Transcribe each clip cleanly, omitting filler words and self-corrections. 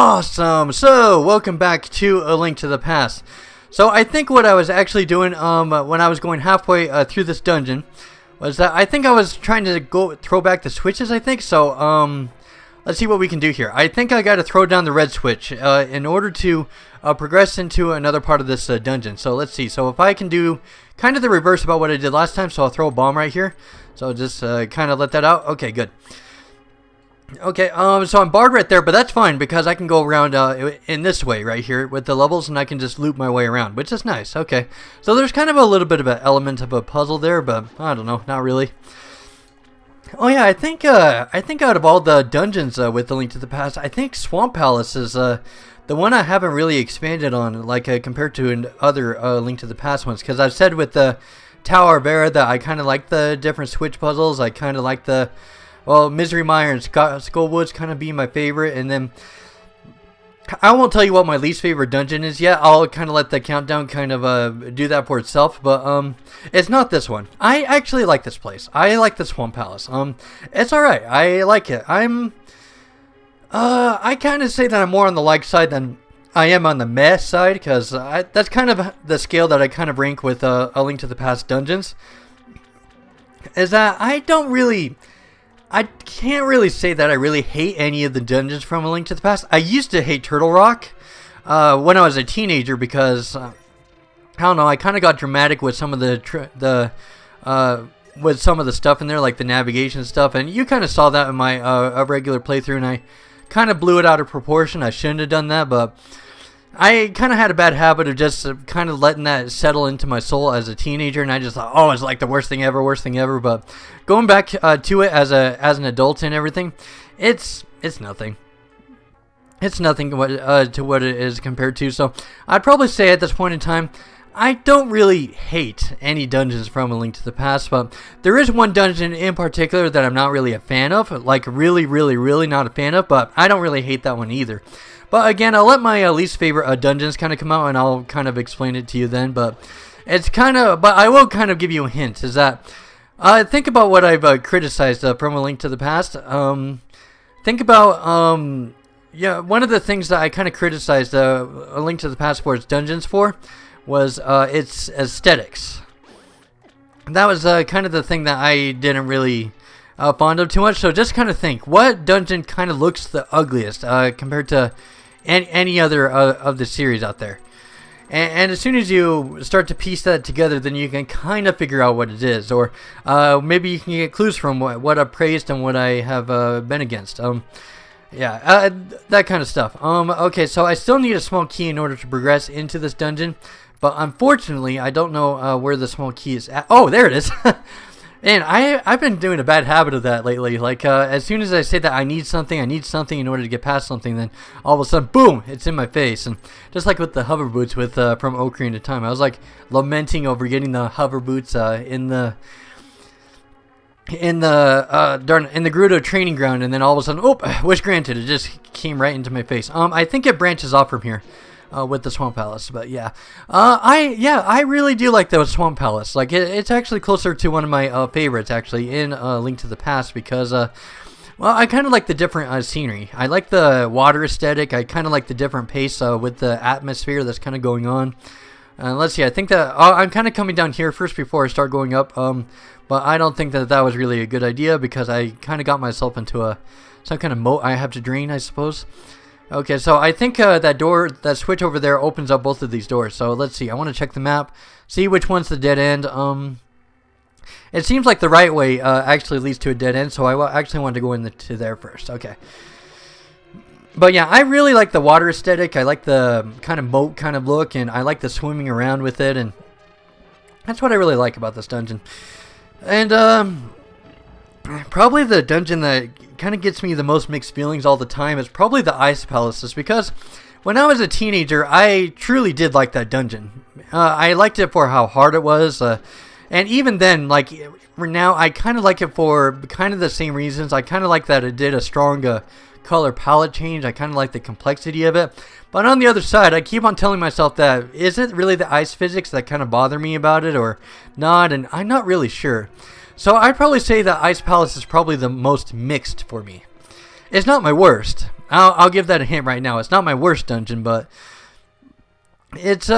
Awesome! So, welcome back to A Link to the Past. So, I think what I was actually doing when I was going halfway through this dungeon was that I think I was trying to go throw back the switches, I think. So, let's see what we can do here. I think I got to throw down the red switch in order to progress into another part of this dungeon. So, let's see. So, if I can do kind of the reverse about what I did last time, so I'll throw a bomb right here. So, just kind of let that out. Okay, good. Okay, so I'm barred right there, but that's fine because I can go around in this way right here with the levels, and I can just loop my way around, which is nice. Okay, so there's kind of a little bit of an element of a puzzle there, but I don't know, not really. Oh yeah, I think out of all the dungeons with the Link to the Past, I think Swamp Palace is the one I haven't really expanded on, like compared to other Link to the Past ones, because I've said with the Tower of Era that I kind of like the different switch puzzles. I kind of like the Misery Mire and Skullwoods kind of being my favorite, and then I won't tell you what my least favorite dungeon is yet. I'll kind of let the countdown kind of do that for itself, but it's not this one. I actually like this place. I like the Swamp Palace. It's alright. I like it. I kind of say that I'm more on the like side than I am on the meh side, because that's kind of the scale that I kind of rank with A Link to the Past dungeons, is that I can't really say that I really hate any of the dungeons from A Link to the Past. I used to hate Turtle Rock when I was a teenager because I don't know. I kind of got dramatic with some of with some of the stuff in there, like the navigation stuff, and you kind of saw that in my regular playthrough, and I kind of blew it out of proportion. I shouldn't have done that, but I kind of had a bad habit of just kind of letting that settle into my soul as a teenager, and I just thought, oh, it's like the worst thing ever. But going back to it as an adult and everything, it's nothing. It's nothing to what it is compared to. So I'd probably say at this point in time, I don't really hate any dungeons from A Link to the Past, but there is one dungeon in particular that I'm not really a fan of, like really not a fan of, but I don't really hate that one either. But again, I'll let my least favorite dungeons kind of come out, and I'll kind of explain it to you then. But I will kind of give you a hint, is that think about what I've criticized from A Link to the Past. Think about one of the things that I kind of criticized A Link to the Past for its dungeons for was its aesthetics. That was kind of the thing that I didn't really fond of too much. So just kind of think, what dungeon kind of looks the ugliest compared to any other of the series out there? And as soon as you start to piece that together, then you can kind of figure out what it is, or maybe you can get clues from what I've praised and what I have been against. That kind of stuff. Okay, so I still need a small key in order to progress into this dungeon, but unfortunately, I don't know where the small key is at. Oh, there it is. And I've been doing a bad habit of that lately. Like, as soon as I say that I need something in order to get past something, then all of a sudden, boom, it's in my face. And just like with the hover boots from Ocarina of Time, I was like lamenting over getting the hover boots in the Gerudo training ground, and then all of a sudden, oh, wish granted, it just came right into my face. I think it branches off from here. With the Swamp Palace, but yeah, I really do like the Swamp Palace. Like it's actually closer to one of my favorites actually in Link to the Past because I kind of like the different scenery. I like the water aesthetic. I kind of like the different pace with the atmosphere that's kind of going on. Let's see. I think that I'm kind of coming down here first before I start going up. But I don't think that was really a good idea because I kind of got myself into some kind of moat I have to drain, I suppose. Okay, so I think that switch over there opens up both of these doors. So let's see. I want to check the map, see which one's the dead end. It seems like the right way actually leads to a dead end, so I actually want to go into there first. Okay. But yeah, I really like the water aesthetic. I like the kind of moat kind of look, and I like the swimming around with it, and that's what I really like about this dungeon. And probably the dungeon that kind of gets me the most mixed feelings all the time is probably the Ice Palaces, because when I was a teenager, I truly did like that dungeon. I liked it for how hard it was, and even then, like now, I kind of like it for kind of the same reasons. I kind of like that it did a strong color palette change. I kind of like the complexity of it. But on the other side, I keep on telling myself that is it really the ice physics that kind of bother me about it or not, and I'm not really sure. So I'd probably say that Ice Palace is probably the most mixed for me. It's not my worst. I'll give that a hint right now. It's not my worst dungeon, but it's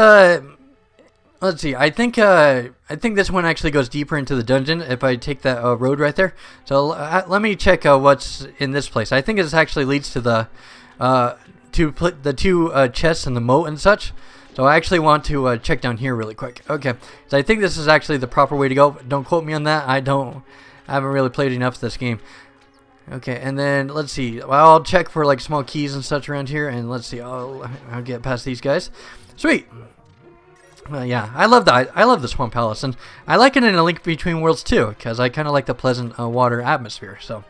let's see. I think this one actually goes deeper into the dungeon if I take that road right there. So let me check what's in this place. I think this actually leads to the two chests and the moat and such. So I actually want to check down here really quick. Okay, so I think this is actually the proper way to go. Don't quote me on that. I haven't really played enough of this game. Okay, and then let's see. Well, I'll check for like small keys and such around here, and let's see. I'll get past these guys. Sweet. Yeah, I love that. I love the Swamp Palace, and I like it in A Link Between Worlds too, because I kind of like the pleasant water atmosphere. So,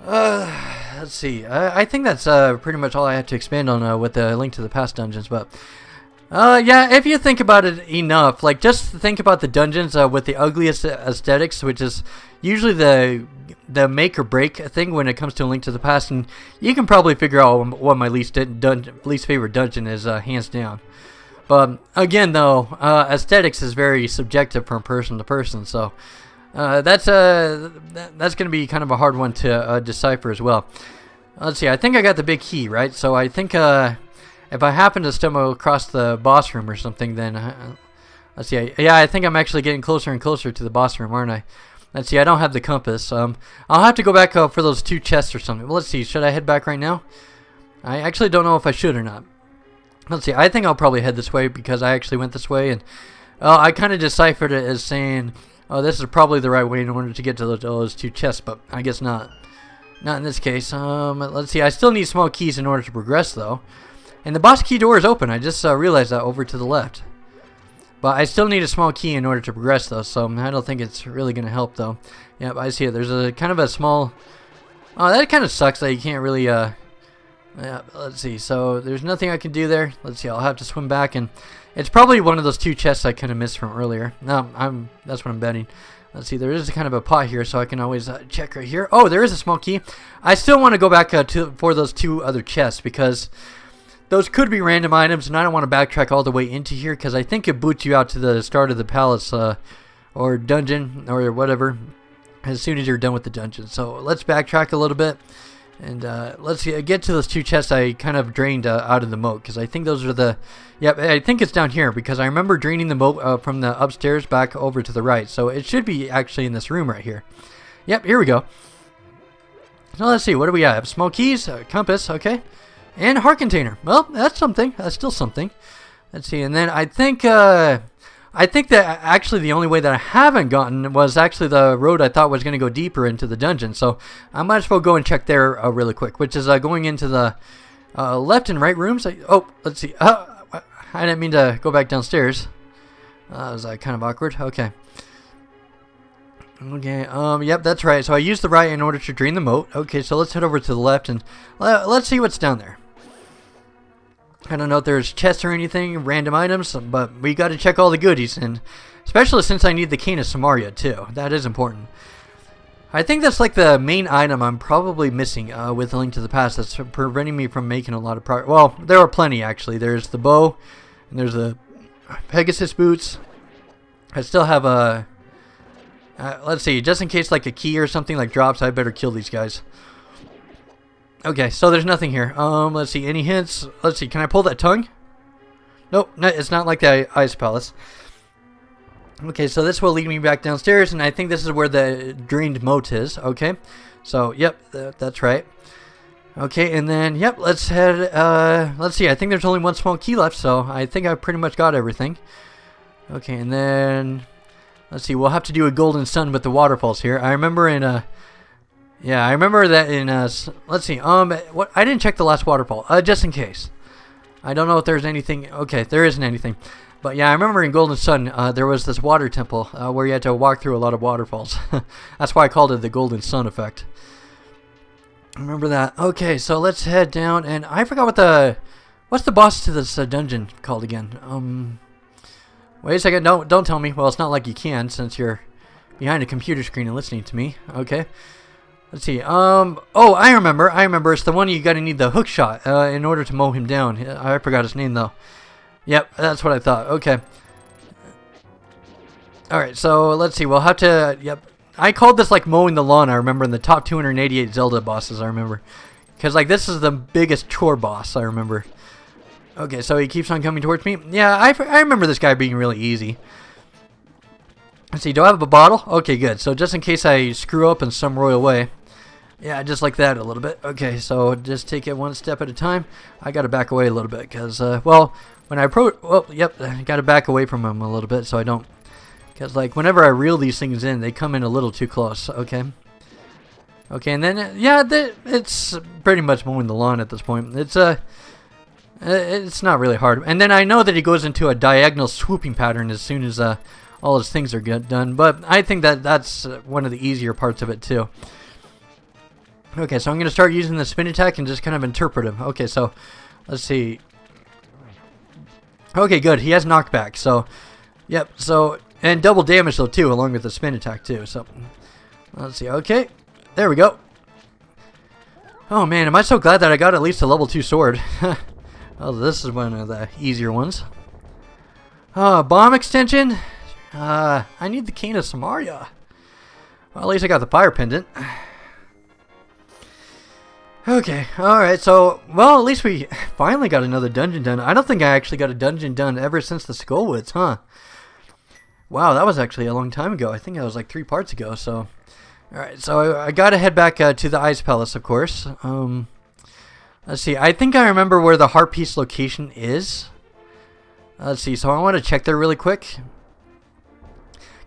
let's see. I think that's pretty much all I had to expand on with the Link to the Past dungeons. But yeah, if you think about it enough, like just think about the dungeons with the ugliest aesthetics, which is usually the make or break thing when it comes to A Link to the Past, and you can probably figure out what my least favorite dungeon is, hands down. But again, though, aesthetics is very subjective from person to person, so that's going to be kind of a hard one to decipher as well. Let's see. I think I got the big key, right? So I think if I happen to stumble across the boss room or something, then let's see. Yeah, I think I'm actually getting closer and closer to the boss room, aren't I? Let's see. I don't have the compass. I'll have to go back for those two chests or something. Well, let's see. Should I head back right now? I actually don't know if I should or not. Let's see. I think I'll probably head this way because I actually went this way, and I kind of deciphered it as saying, "Oh, this is probably the right way in order to get to those two chests," but I guess not. Not in this case. Let's see. I still need small keys in order to progress, though. And the boss key door is open. I just realized that over to the left. But I still need a small key in order to progress, though, so I don't think it's really going to help, though. Yep, I see it. There's a kind of a small... Oh, that kind of sucks that you can't really... Yeah, let's see. So there's nothing I can do there. Let's see. I'll have to swim back, and it's probably one of those two chests I kind of missed from earlier. No, that's what I'm betting. Let's see. There is kind of a pot here, so I can always check right here. Oh, there is a small key. I still want to go back for those two other chests because those could be random items, and I don't want to backtrack all the way into here because I think it boots you out to the start of the palace or dungeon or whatever as soon as you're done with the dungeon. So let's backtrack a little bit. And let's see, get to those two chests I kind of drained out of the moat, because I think those are the... Yep, I think it's down here, because I remember draining the moat from the upstairs back over to the right. So it should be actually in this room right here. Yep, here we go. So let's see, what do we have? Small keys, compass, okay. And a heart container. Well, that's something. That's still something. Let's see, and then I think that actually the only way that I haven't gotten was actually the road I thought was going to go deeper into the dungeon. So I might as well go and check there really quick, which is going into the left and right rooms. Oh, let's see. I didn't mean to go back downstairs. Was that kind of awkward? Okay. Okay, yep, that's right. So I used the right in order to drain the moat. Okay, so let's head over to the left and let's see what's down there. I don't know if there's chests or anything, random items, but we got to check all the goodies, and especially since I need the Cane of Samaria too. That is important. I think that's like the main item I'm probably missing with A Link to the Past that's preventing me from making a lot of progress. Well, there are plenty actually. There's the bow, and there's the Pegasus boots. I still have a... let's see, just in case like a key or something like drops, I better kill these guys. Okay, so there's nothing here. Let's see, any hints? Let's see, can I pull that tongue? Nope, no, it's not like the Ice Palace. Okay, so this will lead me back downstairs, and I think this is where the drained moat is. Okay, so, yep, that's right. Okay, and then, yep, let's head, let's see, I think there's only one small key left, so I think I pretty much got everything. Okay, and then, let's see, we'll have to do a golden sun with the waterfalls here. I remember in, yeah, I remember that in, let's see, what, I didn't check the last waterfall, just in case. I don't know if there's anything, okay, there isn't anything. But yeah, I remember in Golden Sun, there was this water temple where you had to walk through a lot of waterfalls. That's why I called it the Golden Sun effect. I remember that. Okay, so let's head down, and I forgot what what's the boss to this dungeon called again? Wait a second, don't tell me. Well, it's not like you can, since you're behind a computer screen and listening to me. Okay. Let's see. Oh, I remember. It's the one you gotta need the hook shot in order to mow him down. I forgot his name though. Yep, that's what I thought. Okay. Alright, so let's see. We'll have to, yep, I called this like mowing the lawn. I remember in the top 288 Zelda bosses. I remember, because like this is the biggest chore boss. I remember. Okay, so he keeps on coming towards me. Yeah, I remember this guy being really easy. Let's see. Do I have a bottle? Okay, good. So just in case I screw up in some royal way. Yeah, just like that a little bit. Okay, so just take it one step at a time. I got to back away a little bit because, well, when I approach, well, yep, I got to back away from him a little bit so I don't, because like whenever I reel these things in, they come in a little too close. Okay. Okay, and then yeah, it's pretty much mowing the lawn at this point. It's not really hard. And then I know that he goes into a diagonal swooping pattern as soon as all his things are done. But I think that that's one of the easier parts of it too. Okay, so I'm going to start using the spin attack and just kind of interpret him. Okay, so let's see. Okay, good. He has knockback. So, yep. So, and double damage though too, along with the spin attack too. So, let's see. Okay, there we go. Oh man, am I so glad that I got at least a level 2 sword. Oh, this is one of the easier ones. Bomb extension. I need the Cane of Samaria. Well, at least I got the fire pendant. Okay, alright, so, well, at least we finally got another dungeon done. I don't think I actually got a dungeon done ever since the Skullwoods, huh? Wow, that was actually a long time ago. I think that was like 3 parts ago, so. Alright, so I gotta head back to the Ice Palace, of course. Let's see, I think I remember where the Heart Piece location is. Let's see, so I want to check there really quick.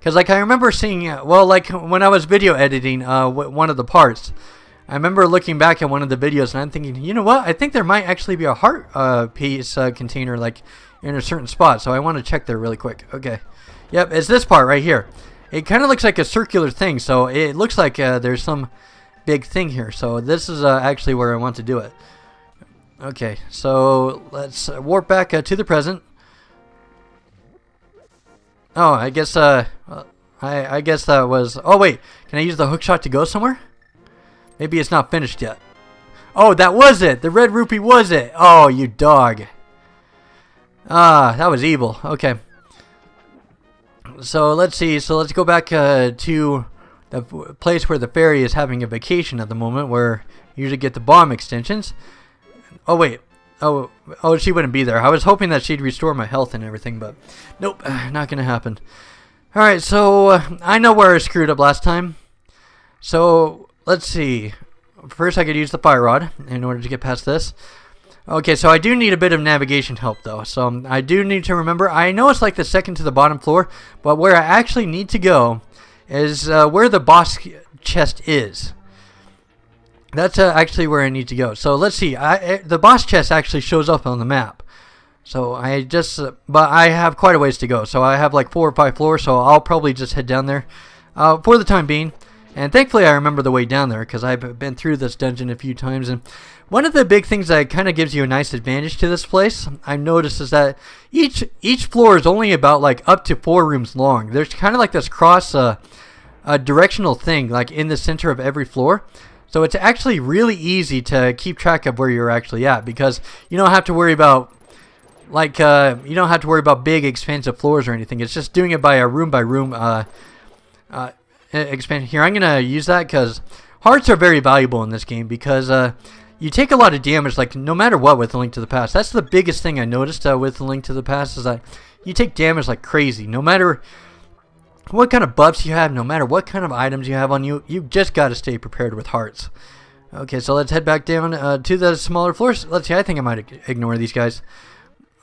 Because, like, I remember seeing, well, like, when I was video editing one of the parts, I remember looking back at one of the videos and I'm thinking, you know what? I think there might actually be a heart piece container like in a certain spot. So I want to check there really quick. Okay. Yep, it's this part right here. It kind of looks like a circular thing. So it looks like there's some big thing here. So this is actually where I want to do it. Okay, so let's warp back to the present. Oh, I guess I guess that was. Oh wait, can I use the hook shot to go somewhere? Maybe it's not finished yet. Oh, that was it. The red rupee was it. Oh, you dog. Ah, that was evil. Okay. So let's see. So let's go back to the place where the fairy is having a vacation at the moment, where you usually get the bomb extensions. Oh wait. Oh, she wouldn't be there. I was hoping that she'd restore my health and everything, but nope, not gonna happen. All right, so I know where I screwed up last time. So let's see. First, I could use the fire rod in order to get past this. Okay, so I do need a bit of navigation help, though. So I do need to remember. I know it's like the second to the bottom floor, but where I actually need to go is where the boss chest is. That's actually where I need to go. So let's see. The boss chest actually shows up on the map. So I just, but I have quite a ways to go. So I have like 4 or 5 floors. So I'll probably just head down there for the time being. And thankfully I remember the way down there because I've been through this dungeon a few times. And one of the big things that kind of gives you a nice advantage to this place, I've noticed, is that each floor is only about like up to 4 rooms long. There's kind of like this cross directional thing like in the center of every floor. So it's actually really easy to keep track of where you're actually at because you don't have to worry about big expansive floors or anything. It's just doing it by room expansion. Here, I'm gonna use that because hearts are very valuable in this game because you take a lot of damage like no matter what with A Link to the Past. That's the biggest thing I noticed with A Link to the Past is that you take damage like crazy. No matter what kind of buffs you have, no matter what kind of items you have on you, you just got to stay prepared with hearts. Okay, so let's head back down to the smaller floors. Let's see, I think I might ignore these guys.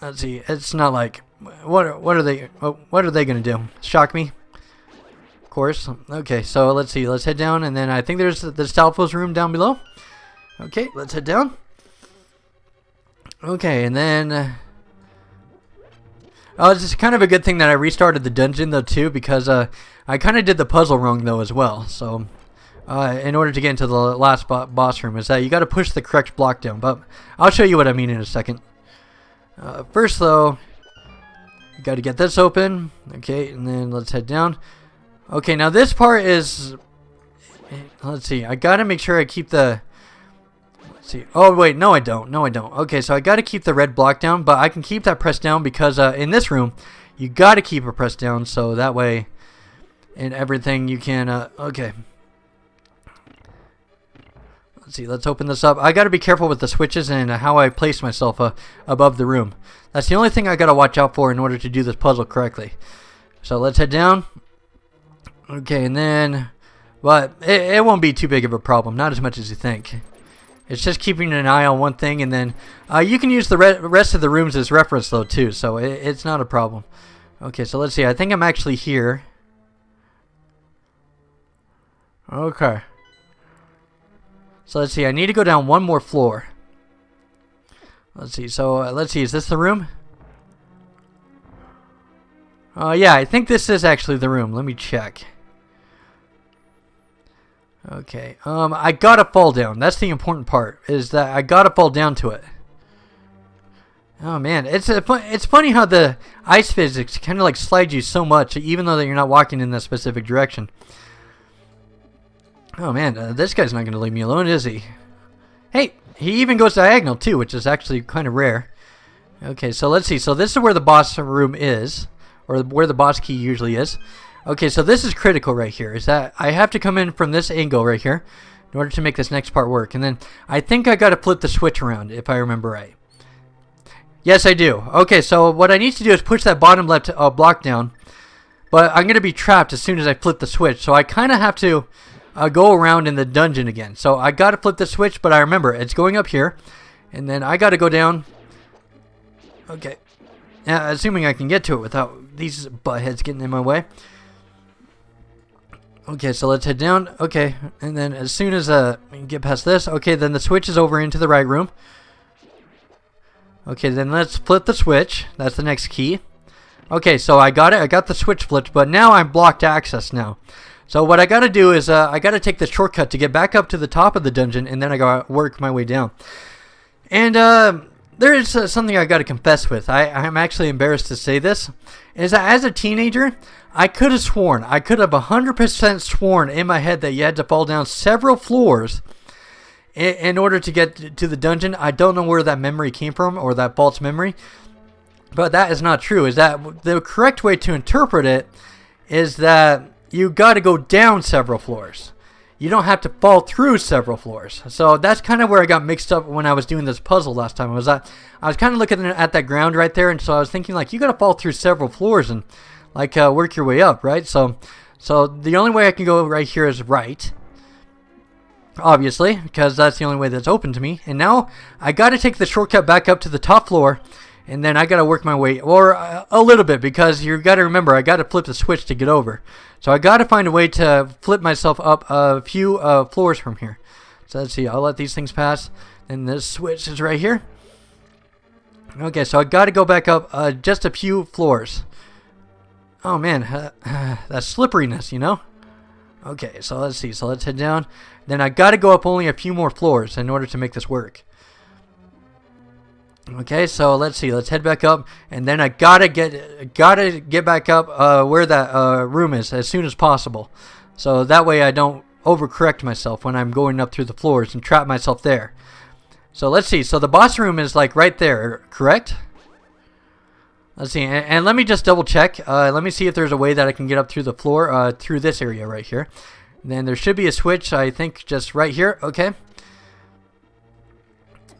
Let's see, it's not like, what are they going to do? Shock me? Of course. Okay, so let's see, let's head down, and then I think there's the Stalfo's room down below. Okay, let's head down. Okay, and then it's kind of a good thing that I restarted the dungeon though too because I kind of did the puzzle wrong though as well. So in order to get into the last boss room is that you got to push the correct block down. But I'll show you what I mean in a second. First though, you got to get this open. Okay, and then let's head down. Okay, now this part is, let's see, I got to make sure I keep the, see. Oh wait, no I don't. Okay, so I got to keep the red block down, but I can keep that pressed down because in this room, you got to keep it pressed down so that way and everything you can. Okay. Let's see. Let's open this up. I got to be careful with the switches and how I place myself above the room. That's the only thing I got to watch out for in order to do this puzzle correctly. So let's head down. Okay, and then, but it won't be too big of a problem. Not as much as you think. It's just keeping an eye on one thing, and then you can use the rest of the rooms as reference though too. So it's not a problem. Okay, so let's see. I think I'm actually here. Okay. So let's see. I need to go down one more floor. Let's see. So let's see. Is this the room? Yeah, I think this is actually the room. Let me check. Okay. I gotta fall down. That's the important part. Is that I gotta fall down to it. Oh man, it's funny how the ice physics kind of like slide you so much, even though that you're not walking in that specific direction. Oh man, this guy's not gonna leave me alone, is he? Hey, he even goes diagonal too, which is actually kind of rare. Okay, so let's see. So this is where the boss room is, or where the boss key usually is. Okay, so this is critical right here. Is that I have to come in from this angle right here in order to make this next part work. And then I think I got to flip the switch around if I remember right. Yes, I do. Okay, so what I need to do is push that bottom left block down. But I'm going to be trapped as soon as I flip the switch. So I kind of have to go around in the dungeon again. So I got to flip the switch, but I remember it's going up here. And then I got to go down. Okay. Yeah, assuming I can get to it without these buttheads getting in my way. Okay, so let's head down. Okay, and then as soon as we can get past this, okay, then the switch is over into the right room. Okay, then let's flip the switch. That's the next key. Okay, so I got it. I got the switch flipped, but now I'm blocked access now. So what I got to do is I got to take the shortcut to get back up to the top of the dungeon, and then I got to work my way down. And there is something I got to confess with. I'm actually embarrassed to say this. Is that as a teenager, I could have sworn, I could have 100% sworn in my head that you had to fall down several floors in order to get to the dungeon. I don't know where that memory came from, or that false memory, but that is not true. Is that the correct way to interpret it is that you got to go down several floors. You don't have to fall through several floors. So that's kind of where I got mixed up when I was doing this puzzle last time. I was kind of looking at that ground right there, and so I was thinking like you got to fall through several floors and like work your way up, right? So the only way I can go right here is right, obviously, because that's the only way that's open to me. And now I got to take the shortcut back up to the top floor, and then I got to work my way, or a little bit, because you got to remember I got to flip the switch to get over. So I got to find a way to flip myself up a few floors from here. So let's see. I'll let these things pass, and this switch is right here. Okay, so I got to go back up just a few floors. Oh man, that slipperiness, you know? Okay, so let's see. So let's head down. Then I got to go up only a few more floors in order to make this work. Okay, so let's see. Let's head back up, and then I gotta get back up where that room is as soon as possible. So that way I don't overcorrect myself when I'm going up through the floors and trap myself there. So let's see. So the boss room is like right there, correct? Let's see, and let me just double check. Let me see if there's a way that I can get up through the floor, through this area right here. And then there should be a switch, I think, just right here. Okay.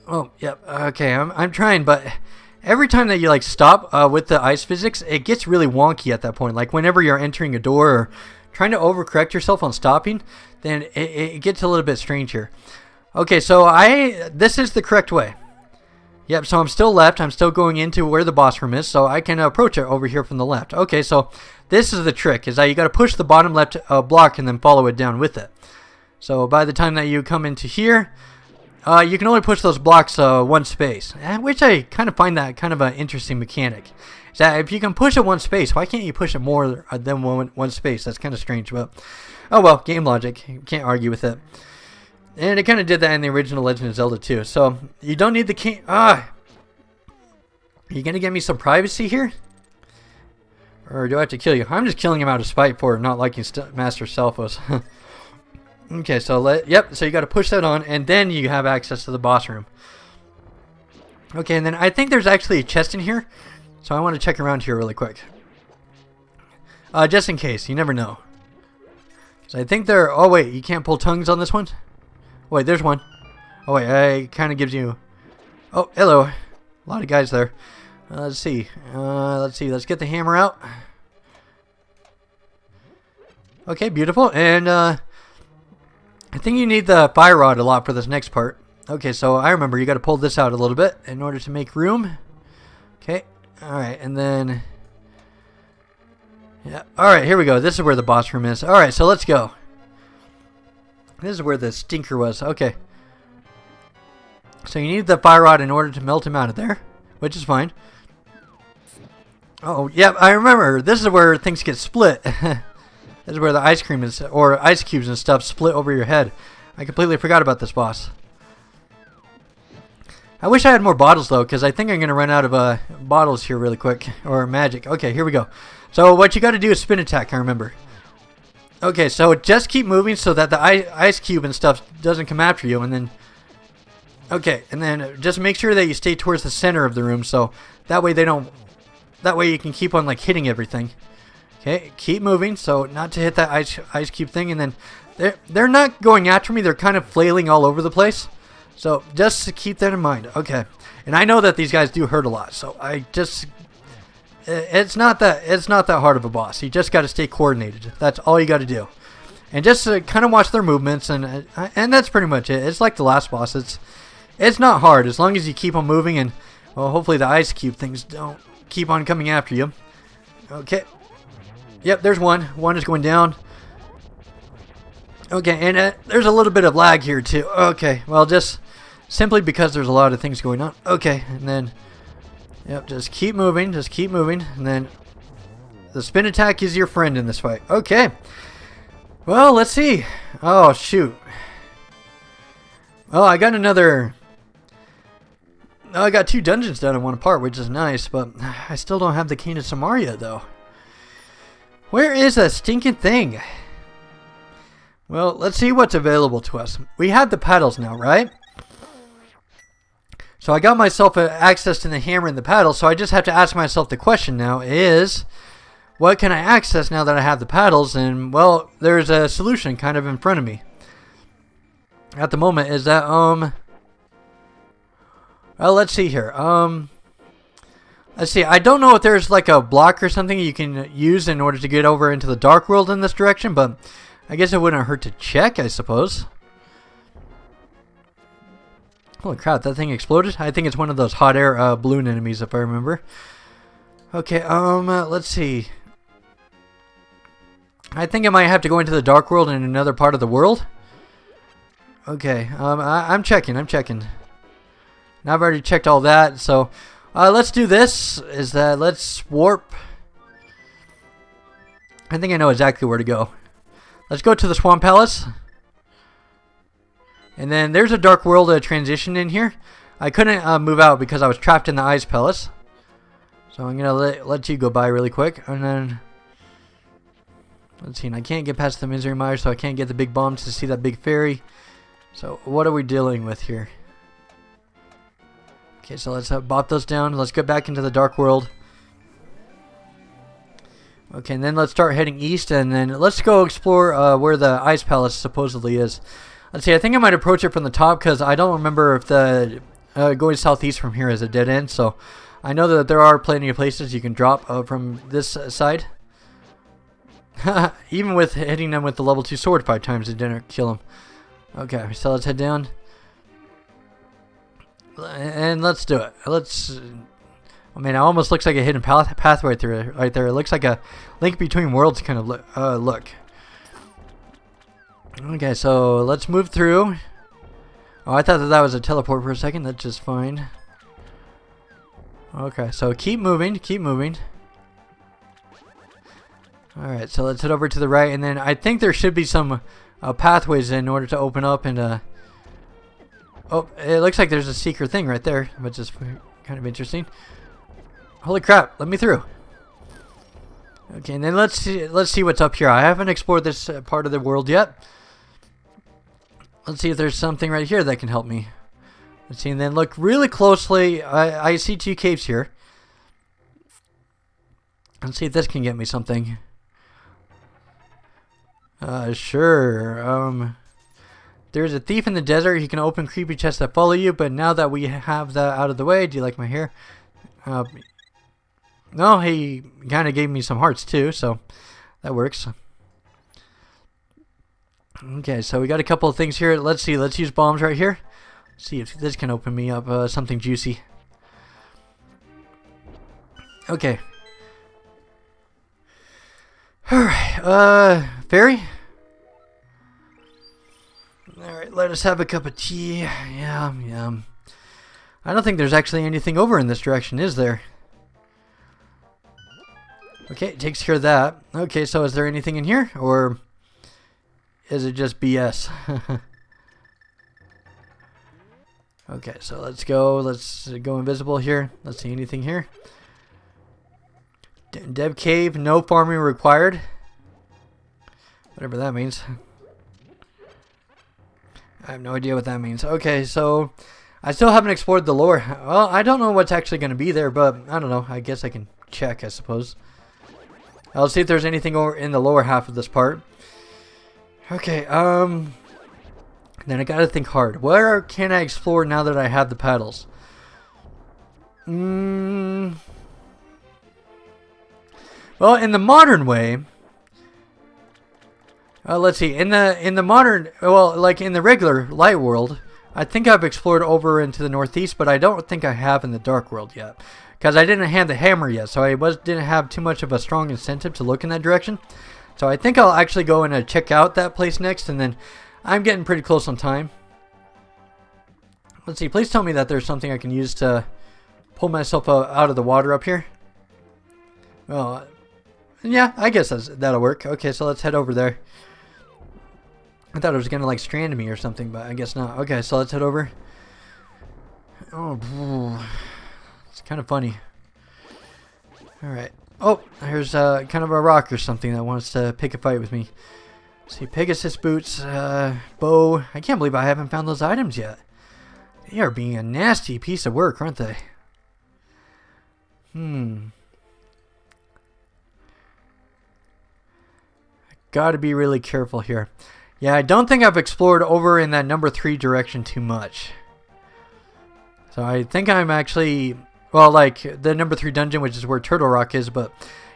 Oh, yep. Okay, I'm trying, but every time that you like stop with the ice physics, it gets really wonky at that point. Like whenever you're entering a door or trying to overcorrect yourself on stopping, then it gets a little bit strange here. Okay, so this is the correct way. Yep, so I'm still left. I'm still going into where the boss room is, so I can approach it over here from the left. Okay, so this is the trick, is that you got to push the bottom left block and then follow it down with it. So by the time that you come into here, you can only push those blocks one space, which I kind of find that kind of an interesting mechanic. Is that if you can push it one space, why can't you push it more than one space? That's kind of strange, but oh well, game logic. You can't argue with it. And it kind of did that in the original Legend of Zelda too. So you don't need the key. Are you gonna get me some privacy here, or do I have to kill you? I'm just killing him out of spite for not liking Master Selphos. Okay, so yep. So you got to push that on, and then you have access to the boss room. Okay, and then I think there's actually a chest in here, so I want to check around here really quick, just in case. You never know. So I think they're... Oh, wait. You can't pull tongues on this one? Wait, there's one. Oh, wait. It kind of gives you... Oh, hello. A lot of guys there. Let's see. Let's get the hammer out. Okay, beautiful. And I think you need the fire rod a lot for this next part. Okay, so I remember you got to pull this out a little bit in order to make room. Okay. Alright, and then... Yeah. Alright, here we go. This is where the boss room is. Alright, so let's go. This is where the stinker was. Okay. So you need the fire rod in order to melt him out of there, which is fine. Oh, yeah, I remember. This is where things get split. This is where the ice cream is, or ice cubes and stuff split over your head. I completely forgot about this boss. I wish I had more bottles, though, because I think I'm going to run out of bottles here really quick. Or magic. Okay, here we go. So what you got to do is spin attack, I remember. Okay, so just keep moving so that the ice cube and stuff doesn't come after you. And then... Okay, and then just make sure that you stay towards the center of the room, so that way they don't... That way you can keep on, like, hitting everything. Okay, keep moving, so not to hit that ice cube thing. And then they're not going after me. They're kind of flailing all over the place. So just to keep that in mind. Okay, and I know that these guys do hurt a lot, so I just... It's not that hard of a boss. You just got to stay coordinated. That's all you got to do. And just kind of watch their movements, and that's pretty much it. It's like the last boss. It's not hard as long as you keep on moving, and well, hopefully the ice cube things don't keep on coming after you. Okay. Yep, there's one. One is going down. Okay, and there's a little bit of lag here too. Okay, well, just simply because there's a lot of things going on. Okay, and then yep, just keep moving, and then the spin attack is your friend in this fight. Okay. Well, let's see. Oh, shoot. Oh, I got another... Oh, I got 2 dungeons done in one part, which is nice, but I still don't have the Cane of Samaria, though. Where is that stinking thing? Well, let's see what's available to us. We have the paddles now, right? So I got myself access to the hammer and the paddle, so I just have to ask myself the question now is... What can I access now that I have the paddles? And, well, there's a solution kind of in front of me. At the moment, is that, well, let's see here. Let's see. I don't know if there's like a block or something you can use in order to get over into the dark world in this direction, but I guess it wouldn't hurt to check, I suppose. Holy crap, that thing exploded? I think it's one of those hot air balloon enemies, if I remember. Okay, let's see. I think I might have to go into the dark world in another part of the world. Okay, I'm checking. Now I've already checked all that, so let's do this. Let's warp. I think I know exactly where to go. Let's go to the Swamp Palace. And then there's a dark world transition in here. I couldn't move out because I was trapped in the Ice Palace. So I'm going to let you go by really quick. And then... Let's see. And I can't get past the Misery Mire, so I can't get the big bombs to see that big fairy. So what are we dealing with here? Okay, so let's bop those down. Let's get back into the dark world. Okay, and then let's start heading east. And then let's go explore where the Ice Palace supposedly is. Let's see. I think I might approach it from the top because I don't remember if the going southeast from here is a dead end. So... I know that there are plenty of places you can drop from this side. Even with hitting them with the level 2 sword 5 times, it didn't kill them. Okay, so let's head down. And let's do it. Let's... I mean, it almost looks like a hidden path right there. It looks like a link between worlds kind of look. Okay, so let's move through. Oh, I thought that was a teleport for a second. That's just fine. Okay, so keep moving. Alright, so let's head over to the right, and then I think there should be some pathways in order to open up, and oh, it looks like there's a secret thing right there, which is kind of interesting. Holy crap, let me through. Okay, and then let's see what's up here. I haven't explored this part of the world yet. Let's see if there's something right here that can help me. Let's see, and then look really closely. I see 2 caves here. Let's see if this can get me something. Sure. There's a thief in the desert. He can open creepy chests that follow you, but now that we have that out of the way, do you like my hair? No, he kind of gave me some hearts too, so that works. Okay, so we got a couple of things here. Let's see. Let's use bombs right here. See if this can open me up something juicy. Okay. Alright, fairy? Alright, let us have a cup of tea. Yeah. I don't think there's actually anything over in this direction, is there? Okay, it takes care of that. Okay, so is there anything in here? Or is it just BS? Okay, so let's go invisible here. Let's see anything here. Dev cave, no farming required. Whatever that means. I have no idea what that means. Okay, so I still haven't explored the lower. Well, I don't know what's actually going to be there, but I don't know. I guess I can check, I suppose. I'll see if there's anything over in the lower half of this part. Okay, then I gotta think hard. Where can I explore now that I have the paddles? Well, in the modern way, let's see. In the modern, well, like in the regular light world, I think I've explored over into the northeast, but I don't think I have in the dark world yet, because I didn't have the hammer yet, so I didn't have too much of a strong incentive to look in that direction. So I think I'll actually go and check out that place next, and then I'm getting pretty close on time. Let's see. Please tell me that there's something I can use to pull myself out of the water up here. Well, yeah, I guess that'll work. Okay, so let's head over there. I thought it was gonna like strand me or something, but I guess not. Okay, so let's head over. Oh, it's kind of funny. All right. Oh, here's kind of a rock or something that wants to pick a fight with me. Let's see, Pegasus boots, bow. I can't believe I haven't found those items yet. They are being a nasty piece of work, aren't they? Gotta be really careful here. Yeah, I don't think I've explored over in that number 3 direction too much. So I think I'm actually, well, like the number 3 dungeon, which is where Turtle Rock is, but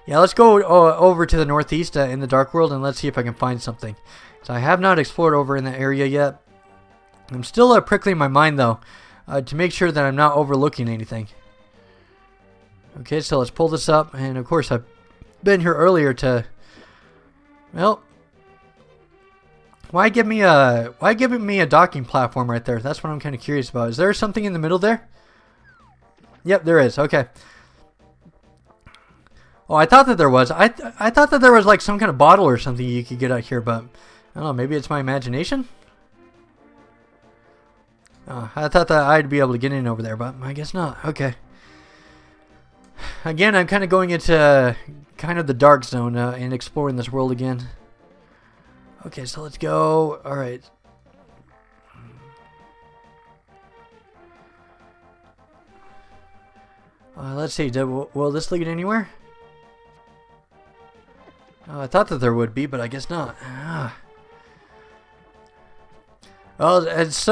yeah, let's go over to the northeast in the Dark World, and let's see if I can find something. So I have not explored over in that area yet. I'm still prickling my mind, though, to make sure that I'm not overlooking anything. Okay, so let's pull this up, and of course I've been here earlier to, well, why give me a docking platform right there? That's what I'm kind of curious about. Is there something in the middle there? Yep, there is. Okay. Oh, I thought that there was. I thought that there was like some kind of bottle or something you could get out here, but I don't know. Maybe it's my imagination. I thought that I'd be able to get in over there, but I guess not. Okay. Again, I'm kind of going into kind of the dark zone and exploring this world again. Okay, so let's go. All right. Let's see. Will this lead anywhere? I thought that there would be, but I guess not. Well, it's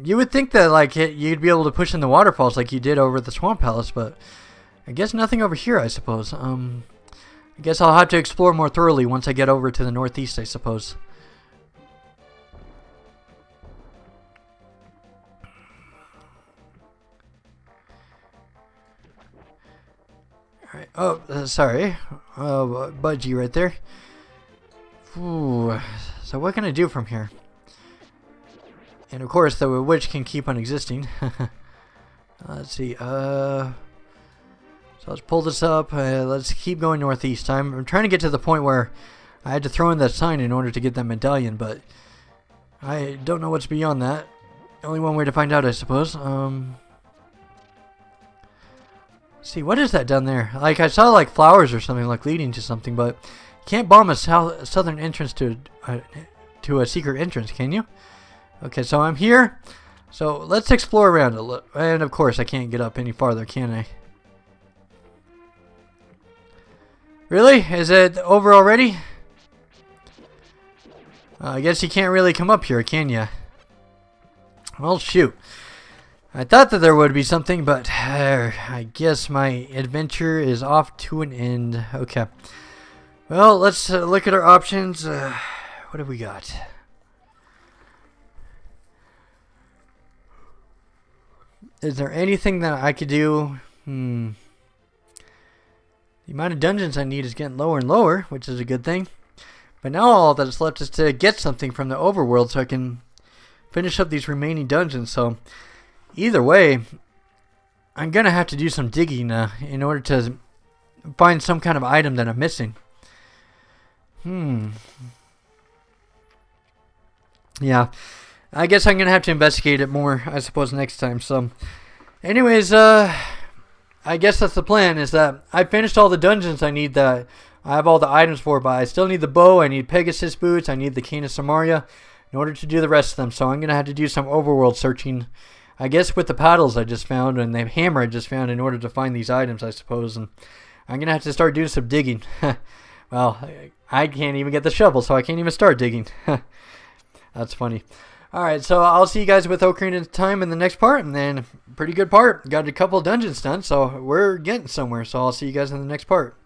you would think that like you'd be able to push in the waterfalls like you did over at the Swamp Palace, but I guess nothing over here, I suppose. I guess I'll have to explore more thoroughly once I get over to the northeast, I suppose. Alright. Oh, sorry. Budgie right there. Ooh. So what can I do from here? And of course, the witch can keep on existing. Let's see. So let's pull this up. Let's keep going northeast. I'm trying to get to the point where I had to throw in that sign in order to get that medallion, but I don't know what's beyond that. Only one way to find out, I suppose. See, what is that down there? Like, I saw like flowers or something like leading to something, but you can't bomb a southern entrance to a secret entrance, can you? Okay, so I'm here. So let's explore around a little. And of course, I can't get up any farther, can I? Really? Is it over already? I guess you can't really come up here, can you? Well, shoot. I thought that there would be something, but I guess my adventure is off to an end. Okay. Well, let's look at our options. What have we got? Is there anything that I could do? The amount of dungeons I need is getting lower and lower, which is a good thing. But now all that's left is to get something from the overworld so I can finish up these remaining dungeons. So either way, I'm going to have to do some digging in order to find some kind of item that I'm missing. Yeah, I guess I'm going to have to investigate it more, I suppose, next time. So anyways, I guess that's the plan, is that I finished all the dungeons I need that I have all the items for, but I still need the bow, I need Pegasus boots, I need the cane of Samaria in order to do the rest of them. So I'm going to have to do some overworld searching, I guess, with the paddles I just found and the hammer I just found in order to find these items, I suppose. And I'm going to have to start doing some digging. Well, I can't even get the shovel, so I can't even start digging. That's funny. Alright, so I'll see you guys with Ocarina of Time in the next part, and then pretty good part. Got a couple dungeons done, so we're getting somewhere. So I'll see you guys in the next part.